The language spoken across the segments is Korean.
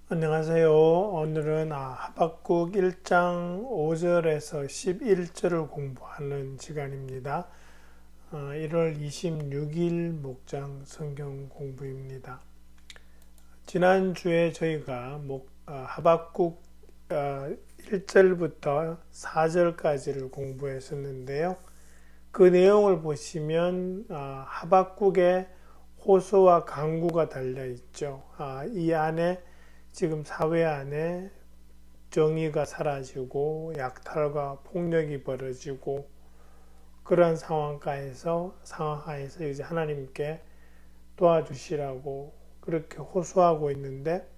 안녕하세요. 오늘은 하박국 1장 5절에서 11절을 공부하는 시간입니다. 1월 26일 목장 성경 공부입니다. 지난주에 저희가 하박국 1절부터 4절까지를 공부했었는데요. 그 내용을 보시면 하박국의 호소와 간구가 달려있죠. 이 안에 지금 사회 안에 정의가 사라지고 약탈과 폭력이 벌어지고 그런 상황하에서 이제 하나님께 도와주시라고 그렇게 호소하고 있는데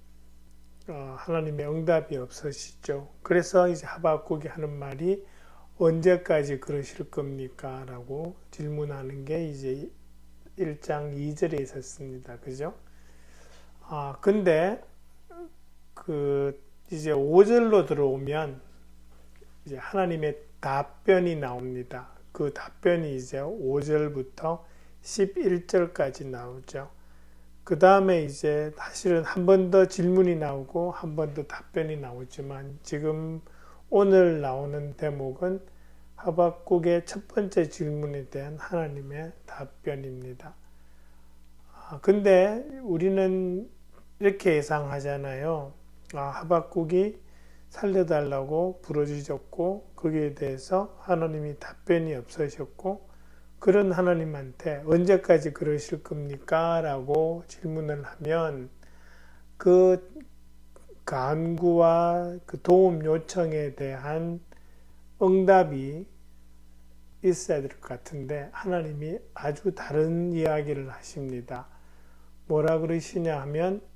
하나님의 응답이 없으시죠. 그래서 이제 하박국이 하는 말이 언제까지 그러실 겁니까? 라고 질문하는 게 이제 1장 2절에 있었습니다. 그죠? 근데 이제 5절로 들어오면 이제 하나님의 답변이 나옵니다. 그 답변이 이제 5절부터 11절까지 나오죠. 그 다음에 이제 사실은 한 번 더 질문이 나오고 한 번 더 답변이 나오지만 지금 오늘 나오는 대목은 하박국의 첫 번째 질문에 대한 하나님의 답변입니다. 근데 우리는 이렇게 예상하잖아요. 하박국이 살려달라고 부르짖었고 거기에 대해서 하나님이 답변이 없으셨고 그런 하나님한테 언제까지 그러실 겁니까? 라고 질문을 하면 그 간구와 그 도움 요청에 대한 응답이 있어야 될 것 같은데 하나님이 아주 다른 이야기를 하십니다. 뭐라 그러시냐 하면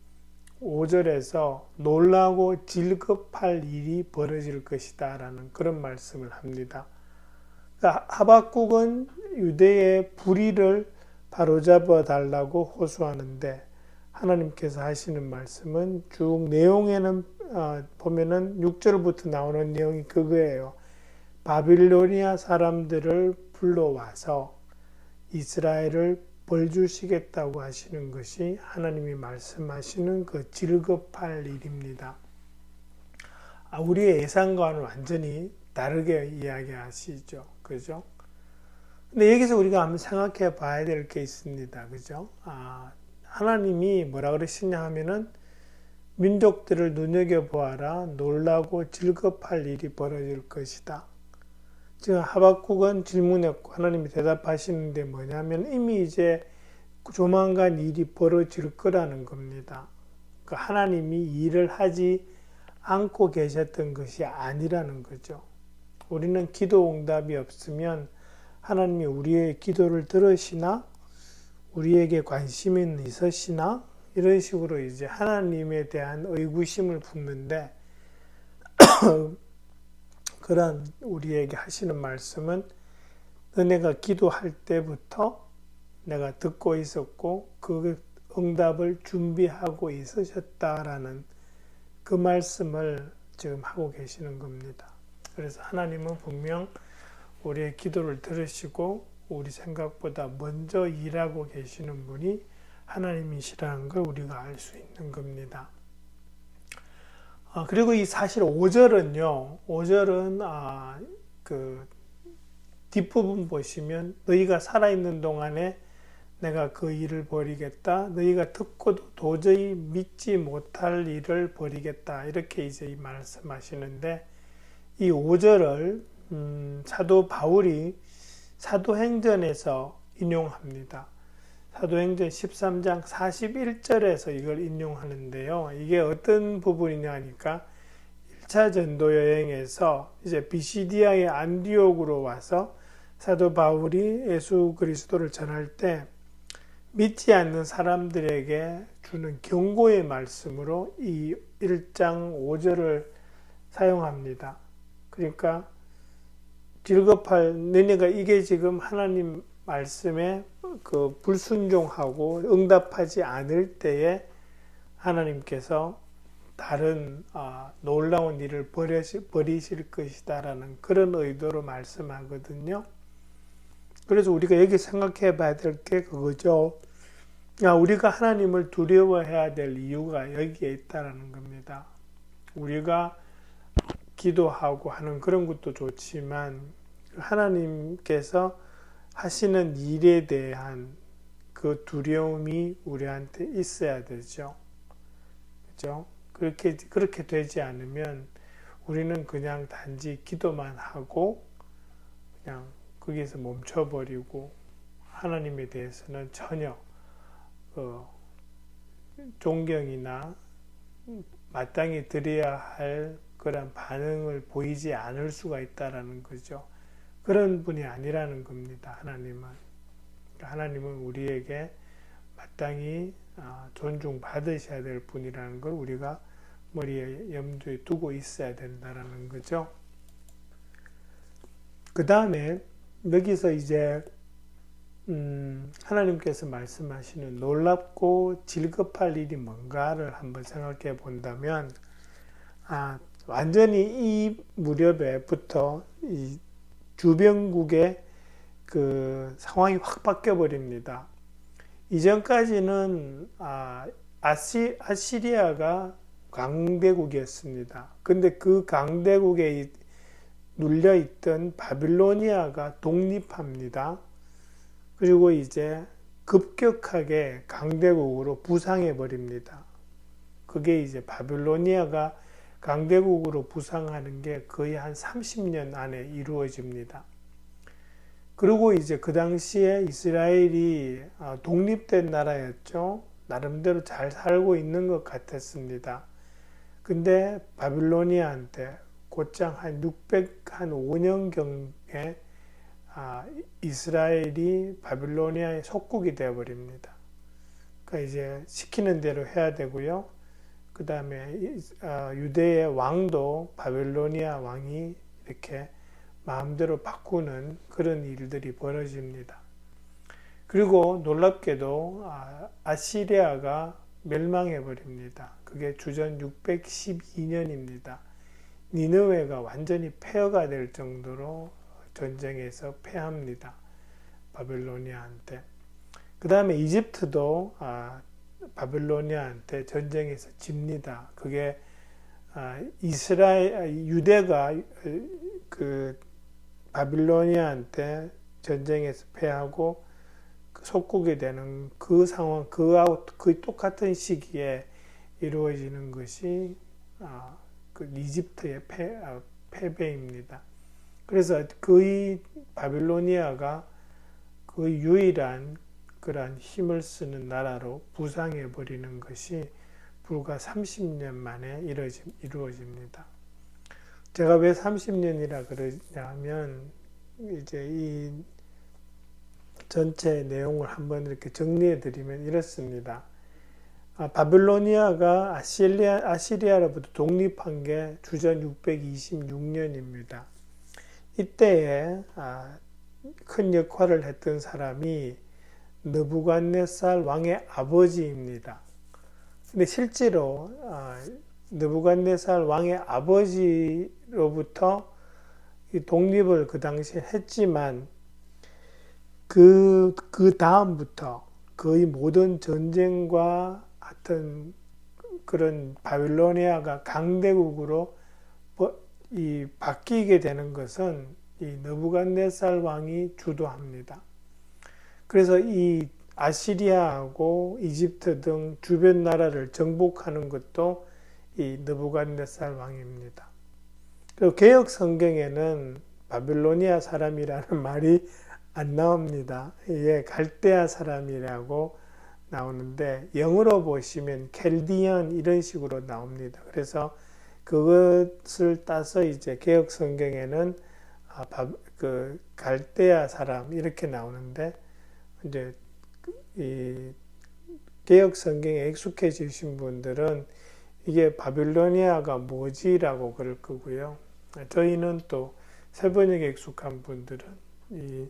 5절에서 놀라고 질급할 일이 벌어질 것이다 라는 그런 말씀을 합니다. 그러니까 하박국은 유대의 불의를 바로잡아 달라고 호소하는데 하나님께서 하시는 말씀은 쭉 내용에는 보면은 6절부터 나오는 내용이 그거예요. 바빌로니아 사람들을 불러와서 이스라엘을 벌 주시겠다고 하시는 것이 하나님이 말씀하시는 그 질급할 일입니다. 우리의 예상과는 완전히 다르게 이야기하시죠. 그죠? 근데 여기서 우리가 한번 생각해 봐야 될 게 있습니다. 그죠? 하나님이 뭐라 그러시냐 하면은 민족들을 눈여겨보아라. 놀라고 질급할 일이 벌어질 것이다. 지금 하박국은 질문했고 하나님이 대답하시는데 뭐냐면 이미 이제 조만간 일이 벌어질 거라는 겁니다. 그러니까 하나님이 일을 하지 않고 계셨던 것이 아니라는 거죠. 우리는 기도 응답이 없으면 하나님이 우리의 기도를 들으시나 우리에게 관심이 있으시나 이런 식으로 이제 하나님에 대한 의구심을 품는데 그런 우리에게 하시는 말씀은 너네가 기도할 때부터 내가 듣고 있었고 그 응답을 준비하고 있으셨다라는 그 말씀을 지금 하고 계시는 겁니다. 그래서 하나님은 분명 우리의 기도를 들으시고 우리 생각보다 먼저 일하고 계시는 분이 하나님이시라는 걸 우리가 알 수 있는 겁니다. 그리고 이 사실 5절은요, 5절은 그 뒷부분 보시면 너희가 살아있는 동안에 내가 그 일을 벌이겠다. 너희가 듣고도 도저히 믿지 못할 일을 벌이겠다. 이렇게 이제 말씀하시는데 이 5절을 사도 바울이 사도행전에서 인용합니다. 사도행전 13장 41절에서 이걸 인용하는데요. 이게 어떤 부분이냐 하니까 1차 전도 여행에서 이제 비시디아의 안디옥으로 와서 사도 바울이 예수 그리스도를 전할 때 믿지 않는 사람들에게 주는 경고의 말씀으로 이 1장 5절을 사용합니다. 그러니까 너네가 이게 지금 하나님 말씀에 그 불순종하고 응답하지 않을 때에 하나님께서 다른 놀라운 일을 벌이실 것이다라는 그런 의도로 말씀하거든요. 그래서 우리가 여기 생각해 봐야 될 게 그거죠. 우리가 하나님을 두려워해야 될 이유가 여기에 있다라는 겁니다. 우리가 기도하고 하는 그런 것도 좋지만 하나님께서 하시는 일에 대한 그 두려움이 우리한테 있어야 되죠. 그죠? 그렇게 되지 않으면 우리는 그냥 단지 기도만 하고 그냥 거기에서 멈춰버리고 하나님에 대해서는 전혀 존경이나 마땅히 드려야 할 그런 반응을 보이지 않을 수가 있다라는 거죠. 그런 분이 아니라는 겁니다. 하나님은 우리에게 마땅히 존중받으셔야 될 분이라는 걸 우리가 머리에 염두에 두고 있어야 된다라는 거죠. 그 다음에 여기서 이제 하나님께서 말씀하시는 놀랍고 질급할 일이 뭔가를 한번 생각해 본다면 완전히 이 무렵에부터 이 주변국의 그 상황이 확 바뀌어 버립니다. 이전까지는 아시리아가 강대국이었습니다. 근데 그 강대국에 눌려있던 바빌로니아가 독립합니다. 그리고 이제 급격하게 강대국으로 부상해 버립니다. 그게 이제 바빌로니아가 강대국으로 부상하는 게 거의 한 30년 안에 이루어집니다. 그리고 이제 그 당시에 이스라엘이 독립된 나라였죠. 나름대로 잘 살고 있는 것 같았습니다. 근데 바빌로니아한테 곧장 한 605년경에 이스라엘이 바빌로니아의 속국이 되어버립니다. 그러니까 이제 시키는 대로 해야 되고요. 그 다음에 유대의 왕도 바빌로니아 왕이 이렇게 마음대로 바꾸는 그런 일들이 벌어집니다. 그리고 놀랍게도 아시리아가 멸망해 버립니다. 그게 주전 612년입니다. 니느웨가 완전히 폐허가 될 정도로 전쟁에서 패합니다. 바빌로니아한테. 그 다음에 이집트도 바빌로니아한테 전쟁에서 집니다. 그게 유대가 그 바빌로니아한테 전쟁에서 패하고 속국이 되는 그 상황, 그하고 거의 똑같은 시기에 이루어지는 것이 그 이집트의 패배입니다. 그래서 거의 바빌로니아가 거의 유일한 그러한 힘을 쓰는 나라로 부상해 버리는 것이 불과 30년 만에 이루어집니다. 제가 왜 30년이라 그러냐면 이제 이 전체 내용을 한번 이렇게 정리해 드리면 이렇습니다. 바빌로니아가 아시리아로부터 독립한 게 주전 626년입니다. 이때에 큰 역할을 했던 사람이 느부갓네살 왕의 아버지입니다. 근데 실제로 느부갓네살 왕의 아버지로부터 독립을 그 당시에 했지만 그 다음부터 거의 모든 전쟁과 하여튼 그런 바빌로니아가 강대국으로 바뀌게 되는 것은 이 느부갓네살 왕이 주도합니다. 그래서 이 아시리아하고 이집트 등 주변 나라를 정복하는 것도 이 느부갓네살 왕입니다. 그리고 개역 성경에는 바빌로니아 사람이라는 말이 안 나옵니다. 이게 갈대아 사람이라고 나오는데 영어로 보시면 켈디언 이런 식으로 나옵니다. 그래서 그것을 따서 이제 개역 성경에는 그 갈대아 사람 이렇게 나오는데 이제 이 개역 성경에 익숙해지신 분들은 이게 바빌로니아가 뭐지라고 그럴 거고요. 저희는 또 세번역에 익숙한 분들은 이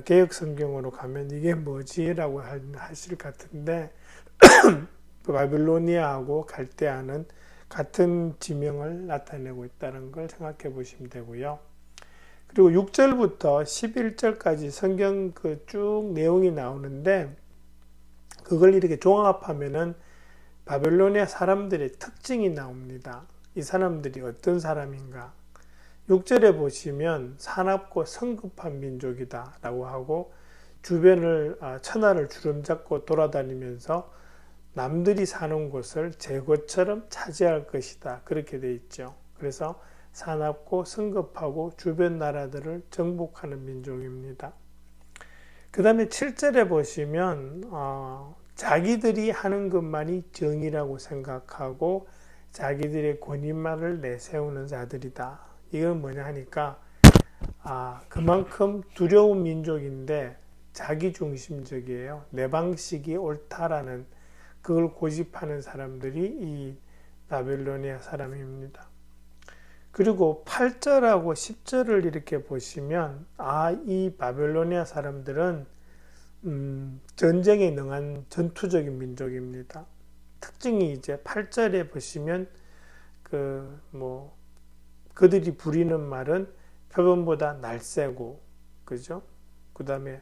개역 성경으로 가면 이게 뭐지라고 하실 것 같은데 바빌로니아하고 갈대아는 같은 지명을 나타내고 있다는 걸 생각해 보시면 되고요. 그리고 6절부터 11절까지 성경 그 쭉 내용이 나오는데 그걸 이렇게 종합하면은 바벨로니아 사람들의 특징이 나옵니다. 이 사람들이 어떤 사람인가? 6절에 보시면 사납고 성급한 민족이다 라고 하고, 주변을 천하를 주름잡고 돌아다니면서 남들이 사는 곳을 제 것처럼 차지할 것이다, 그렇게 돼 있죠. 그래서 사납고 성급하고 주변 나라들을 정복하는 민족입니다. 그 다음에 7절에 보시면 자기들이 하는 것만이 정의라고 생각하고 자기들의 권위만을 내세우는 자들이다. 이건 뭐냐 하니까 그만큼 두려운 민족인데 자기중심적이에요. 내 방식이 옳다라는 그걸 고집하는 사람들이 이 바벨로니아 사람입니다. 그리고 8절하고 10절을 이렇게 보시면 이 바벨로니아 사람들은 전쟁에 능한 전투적인 민족입니다. 특징이 이제 8절에 보시면 그들이 부리는 말은 표범보다 날쌔고, 그죠? 그 다음에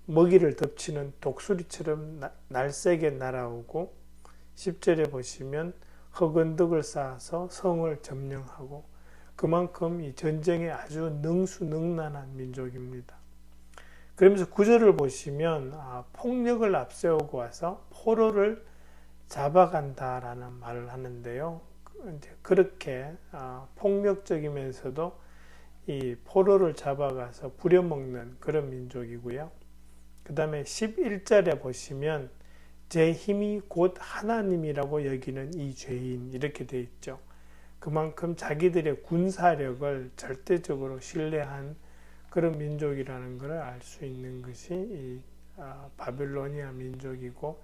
먹이를 덮치는 독수리처럼 날쌔게 날아오고, 10절에 보시면 흑언덕을 쌓아서 성을 점령하고, 그만큼 이 전쟁에 아주 능수능란한 민족입니다. 그러면서 9절을 보시면 폭력을 앞세우고 와서 포로를 잡아간다라는 말을 하는데요. 그렇게 폭력적이면서도 이 포로를 잡아가서 부려먹는 그런 민족이고요. 그 다음에 11절에 보시면 제 힘이 곧 하나님이라고 여기는 이 죄인, 이렇게 되어 있죠. 그만큼 자기들의 군사력을 절대적으로 신뢰한 그런 민족이라는 것을 알 수 있는 것이 이 바벨로니아 민족이고,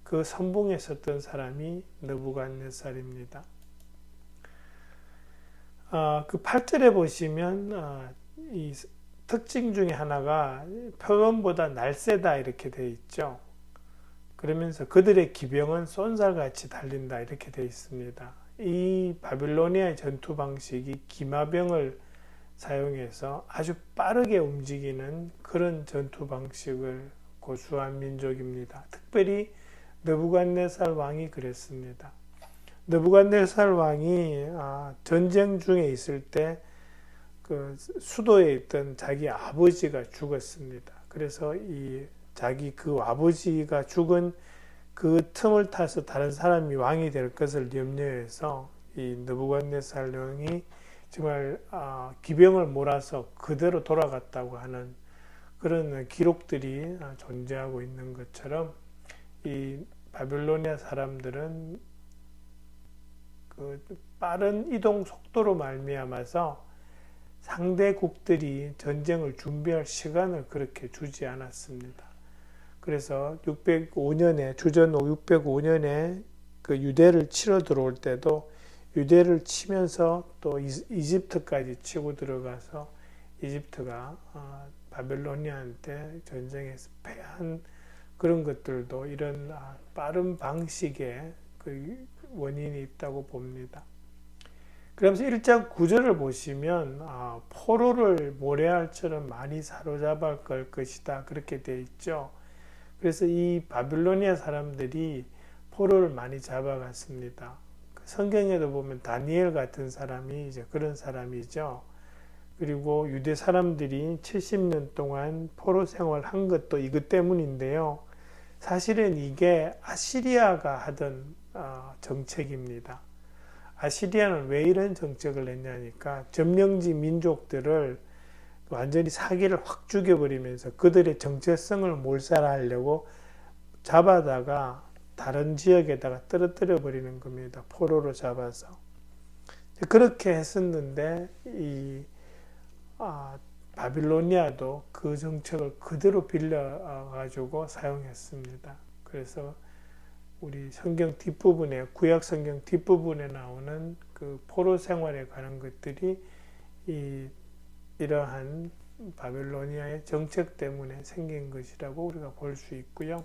그 선봉에 섰던 사람이 느부갓네살입니다. 그 8절에 보시면 이 특징 중에 하나가 표범보다 날쌔다 이렇게 되어 있죠. 그러면서 그들의 기병은 쏜살같이 달린다 이렇게 되어 있습니다. 이 바빌로니아의 전투 방식이 기마병을 사용해서 아주 빠르게 움직이는 그런 전투 방식을 고수한 민족입니다. 특별히 느부갓네살 왕이 그랬습니다. 느부갓네살 왕이 전쟁 중에 있을 때 그 수도에 있던 자기 아버지가 죽었습니다. 그래서 자기 그 아버지가 죽은 그 틈을 타서 다른 사람이 왕이 될 것을 염려해서 이 느부갓네살 왕이 정말 기병을 몰아서 그대로 돌아갔다고 하는 그런 기록들이 존재하고 있는 것처럼, 이 바빌로니아 사람들은 그 빠른 이동 속도로 말미암아서 상대국들이 전쟁을 준비할 시간을 그렇게 주지 않았습니다. 그래서 605년에 주전 605년에 그 유대를 치러 들어올 때도 유대를 치면서 또 이집트까지 치고 들어가서 이집트가 바벨로니아한테 전쟁에서 패한 그런 것들도 이런 빠른 방식의 그 원인이 있다고 봅니다. 그러면서 1장 9절을 보시면 포로를 모래알처럼 많이 사로잡아 갈 것이다 그렇게 되어 있죠. 그래서 이 바빌로니아 사람들이 포로를 많이 잡아갔습니다. 성경에도 보면 다니엘 같은 사람이 이제 그런 사람이죠. 그리고 유대 사람들이 70년 동안 포로 생활한 것도 이것 때문인데요. 사실은 이게 아시리아가 하던 정책입니다. 아시리아는 왜 이런 정책을 냈냐니까 점령지 민족들을 완전히 사기를 확 죽여버리면서 그들의 정체성을 몰살하려고 잡아다가 다른 지역에다가 떨어뜨려 버리는 겁니다. 포로로 잡아서. 그렇게 했었는데 이 바빌로니아도 그 정책을 그대로 빌려가지고 사용했습니다. 그래서 우리 성경 뒷부분에, 구약 성경 뒷부분에 나오는 그 포로 생활에 관한 것들이 이러한 바빌로니아의 정책 때문에 생긴 것이라고 우리가 볼 수 있고요.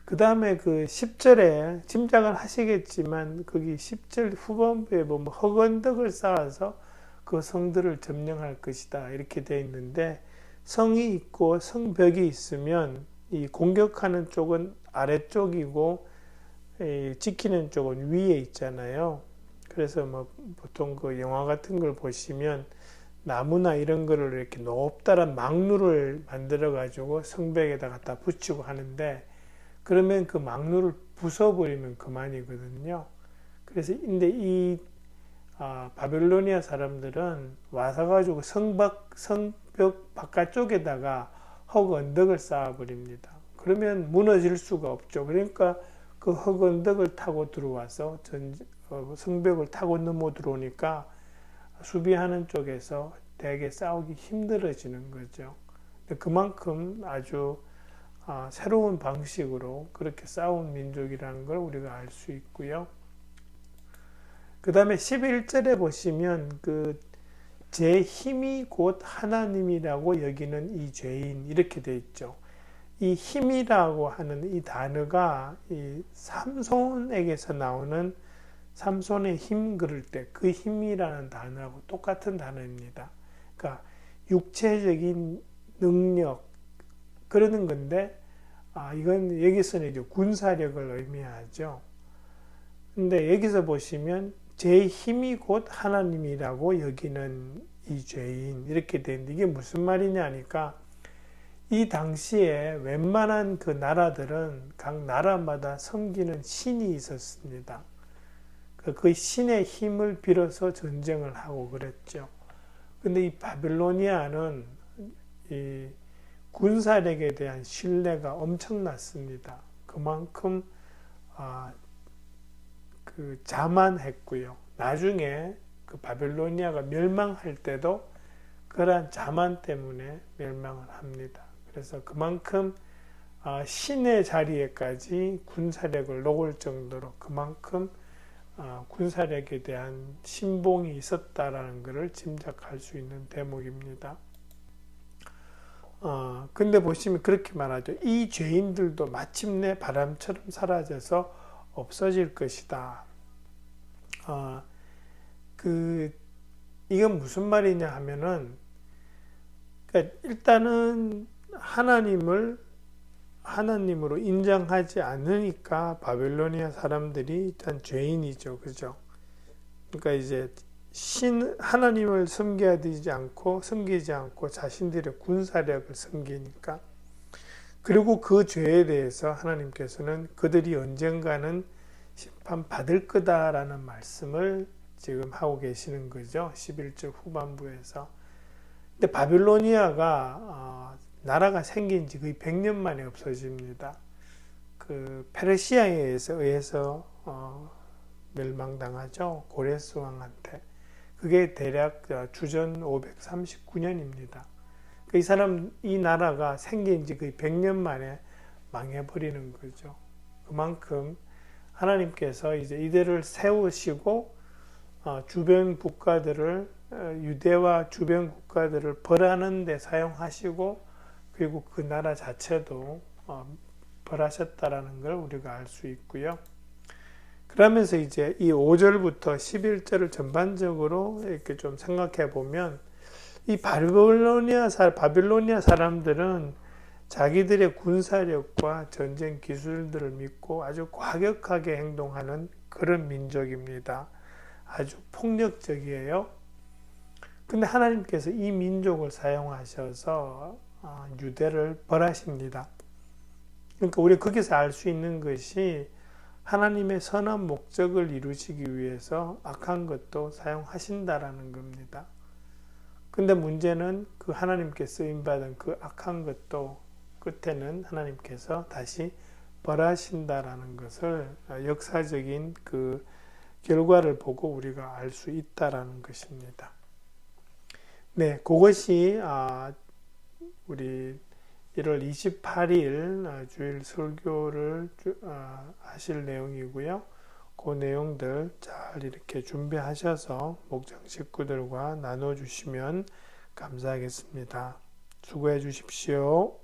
그 다음에 그 10절에 짐작은 하시겠지만 거기 10절 후반부에 보면 흑언덕을 쌓아서 그 성들을 점령할 것이다 이렇게 되어 있는데, 성이 있고 성벽이 있으면 이 공격하는 쪽은 아래쪽이고 지키는 쪽은 위에 있잖아요. 그래서 뭐 보통 그 영화 같은 걸 보시면 나무나 이런 거를 이렇게 높다란 막루를 만들어 가지고 성벽에다 갖다 붙이고 하는데, 그러면 그 막루를 부숴버리면 그만이거든요. 그래서 근데 이 바빌로니아 사람들은 와서 가지고 성벽 바깥쪽에다가 흙 언덕을 쌓아버립니다. 그러면 무너질 수가 없죠. 그러니까 그 흙 언덕을 타고 들어와서 성벽을 타고 넘어 들어오니까 수비하는 쪽에서 되게 싸우기 힘들어지는 거죠. 그만큼 아주 새로운 방식으로 그렇게 싸운 민족이라는 걸 우리가 알 수 있고요. 그 다음에 11절에 보시면 제 힘이 곧 하나님이라고 여기는 이 죄인, 이렇게 되어 있죠. 이 힘이라고 하는 이 단어가 이 삼손에게서 나오는 삼손의 힘 그럴 때 그 힘이라는 단어하고 똑같은 단어입니다. 그러니까 육체적인 능력 그러는 건데, 이건 여기서는 이제 군사력을 의미하죠. 근데 여기서 보시면 제 힘이 곧 하나님이라고 여기는 이 죄인, 이렇게 되는데 이게 무슨 말이냐 하니까, 이 당시에 웬만한 그 나라들은 각 나라마다 섬기는 신이 있었습니다. 그 신의 힘을 빌어서 전쟁을 하고 그랬죠. 근데 이 바빌로니아는 이 군사력에 대한 신뢰가 엄청났습니다. 그만큼 자만했고요. 나중에 그 바빌로니아가 멸망할 때도 그러한 자만 때문에 멸망을 합니다. 그래서 그만큼 신의 자리에까지 군사력을 놓을 정도로 그만큼 군사력에 대한 신봉이 있었다라는 것을 짐작할 수 있는 대목입니다. 근데 보시면 그렇게 말하죠. 이 죄인들도 마침내 바람처럼 사라져서 없어질 것이다. 이건 무슨 말이냐 하면은, 그러니까 일단은 하나님으로 인정하지 않으니까 바빌로니아 사람들이 일단 죄인이죠. 그죠? 그러니까 이제 하나님을 섬기지 않고 자신들의 군사력을 섬기니까, 그리고 그 죄에 대해서 하나님께서는 그들이 언젠가는 심판받을 거다라는 말씀을 지금 하고 계시는 거죠. 11절 후반부에서. 근데 바빌로니아가 나라가 생긴 지 거의 100년 만에 없어집니다. 그 페르시아에 의해서 멸망당하죠. 고레스 왕한테. 그게 대략 주전 539년입니다. 이 나라가 생긴 지 거의 100년 만에 망해버리는 거죠. 그만큼 하나님께서 이제 이들을 세우시고 주변 국가들을, 유대와 주변 국가들을 벌하는 데 사용하시고, 그리고 그 나라 자체도 벌하셨다라는 걸 우리가 알 수 있고요. 그러면서 이제 이 5절부터 11절을 전반적으로 이렇게 좀 생각해 보면, 이 바빌로니아 사람들은 자기들의 군사력과 전쟁 기술들을 믿고 아주 과격하게 행동하는 그런 민족입니다. 아주 폭력적이에요. 근데 하나님께서 이 민족을 사용하셔서 유대를 벌하십니다. 그러니까 우리 거기서 알 수 있는 것이, 하나님의 선한 목적을 이루시기 위해서 악한 것도 사용하신다라는 겁니다. 근데 문제는 그 하나님께 쓰임받은 그 악한 것도 끝에는 하나님께서 다시 벌하신다라는 것을, 역사적인 그 결과를 보고 우리가 알 수 있다라는 것입니다. 네, 그것이 우리 1월 28일 주일 설교를 하실 내용이고요. 그 내용들 잘 이렇게 준비하셔서 목장 식구들과 나눠주시면 감사하겠습니다. 수고해 주십시오.